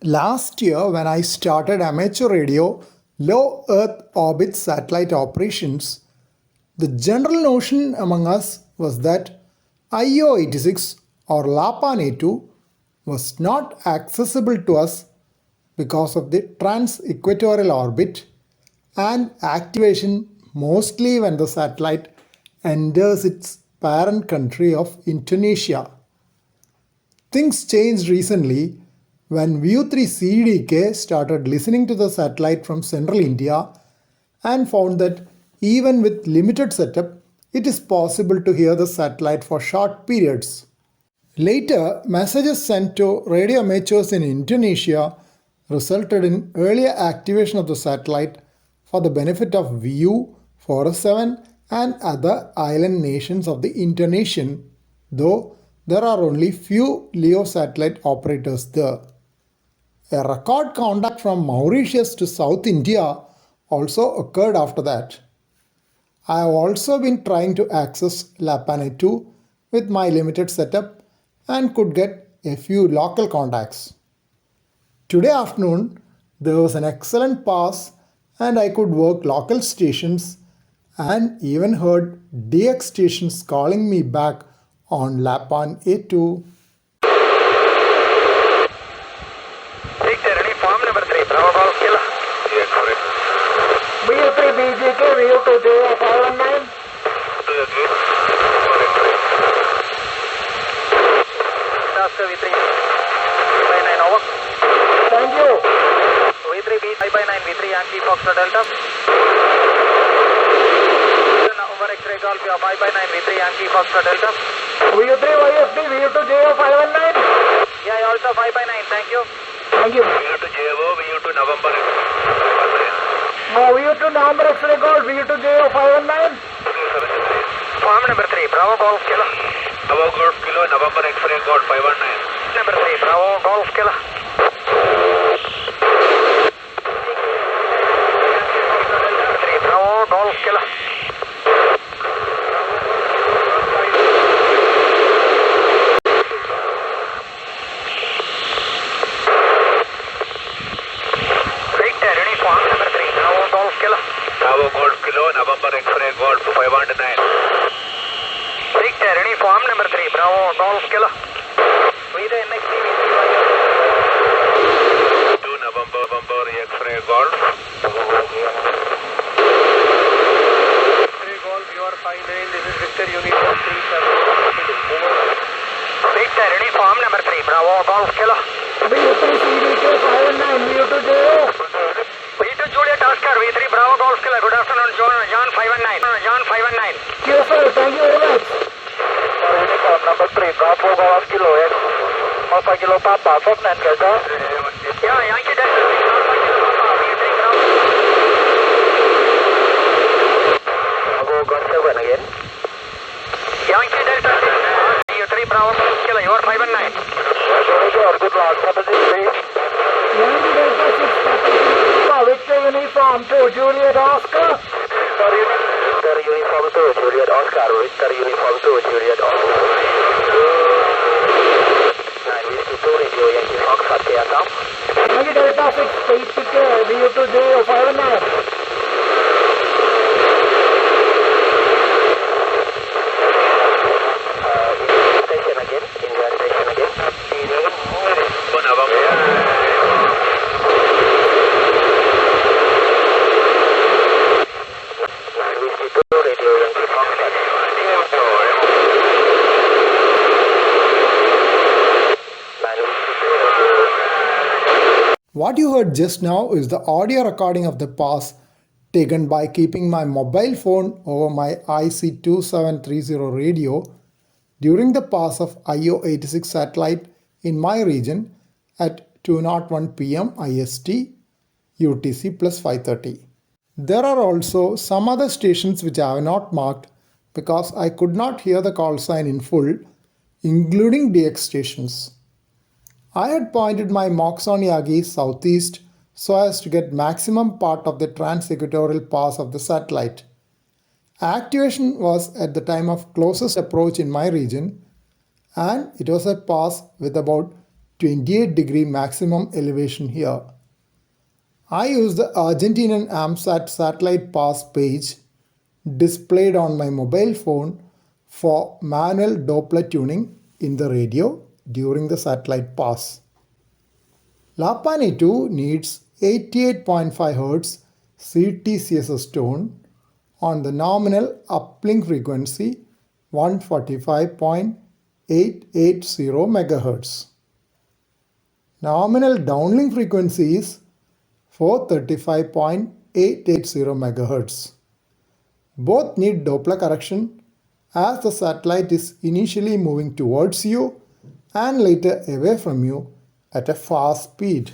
Last year, when I started amateur radio low Earth orbit satellite operations, the general notion among us was that IO 86 or LAPAN A2 was not accessible to us because of the trans-equatorial orbit and activation mostly when the satellite enters its parent country of Indonesia. Things changed recently when VU3CDK started listening to the satellite from central India and found that even with limited setup, it is possible to hear the satellite for short periods. Later, messages sent to radio amateurs in Indonesia resulted in earlier activation of the satellite for the benefit of VU, Forest 7 and other island nations of the Indonesian, though there are only few LEO satellite operators there. A record contact from Mauritius to South India also occurred after that. I have also been trying to access LAPAN 2 with my limited setup and could get a few local contacts. Today afternoon, there was an excellent pass and I could work local stations and even heard DX stations calling me back on LAPAN A2. Farm number 3, Bravo Golf Kilo. Yes, correct. VU3 BGK, VU2 JO 519. Oscar V3 by 9 over. Thank you. V3 B 5 by 9, V3 Yankee Foxtrot Delta. Over X-ray Golf 5 by 9, V3 Yankee Foxtrot Delta. VU3 YFD, VU2 JO 519. Yeah, also 5 by 9, thank you. Thank you. VU2 JO, VU2 November VU2 November X-ray Golf, VU2 JO 519. Farm number 3, Bravo Golf Kilo. Bravo Golf Kilo, November X-ray Golf 519. Number 3, Bravo Golf Kilo. Bravo Golf Kilo. Bravo Golf Kilo, November X-ray Golf 519. Victor, uniform number 3, Bravo Golf Kilo. With the next TV 2 November X-ray Golf. X-ray Golf, you are 59, this is Victor uniform 37. Victor, uniform number 3, Bravo Golf Kilo. V3 CDK 519, VU2 JO. V2 Juliet Oscar, V3 Bravo Golf Kilo. Good afternoon, John 519. John 519. Yes, sir. Thank you very much. Uniform number 3, Bravo Golf Kilo. Alpha Kilo Papa, Ferdinand Delta. Yeah, Yankee Delta. Alpha Kilo Papa, V3 Bravo. Bravo Golf 7 again. Yankee Delta 6. V3 Bravo Golf Kilo. You are 519. Good luck. Yankee Delta 6. Victor uniform 2, Juliet Oscar. Victor uniform 2, Juliet Oscar. Victor uniform 2, Juliet Oscar. 952 radio Yankee Fox at Assam. Yankee Delta 6, PTK, VU2 JO 519. Station again, India station again. What you heard just now is the audio recording of the pass taken by keeping my mobile phone over my IC2730 radio during the pass of IO86 satellite in my region at 2:01 p.m. IST UTC plus 5:30. There are also some other stations which I have not marked because I could not hear the call sign in full, including DX stations. I had pointed my Moxon Yagi southeast so as to get maximum part of the trans-equatorial pass of the satellite. Activation was at the time of closest approach in my region and it was a pass with about 28-degree maximum elevation here. I use the Argentinian AMSAT satellite pass page displayed on my mobile phone for manual Doppler tuning in the radio during the satellite pass. Lapani 2 needs 88.5 Hz CTCSS tone on the nominal uplink frequency 145.880 MHz. Nominal downlink frequency is 435.880 MHz. Both need Doppler correction as the satellite is initially moving towards you and later away from you at a fast speed.